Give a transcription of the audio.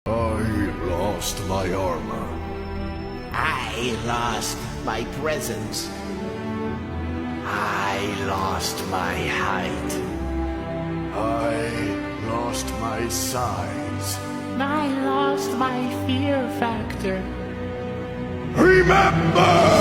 I lost my armor. I lost my presence. I lost my height. I lost my size. I lost my fear factor. Remember!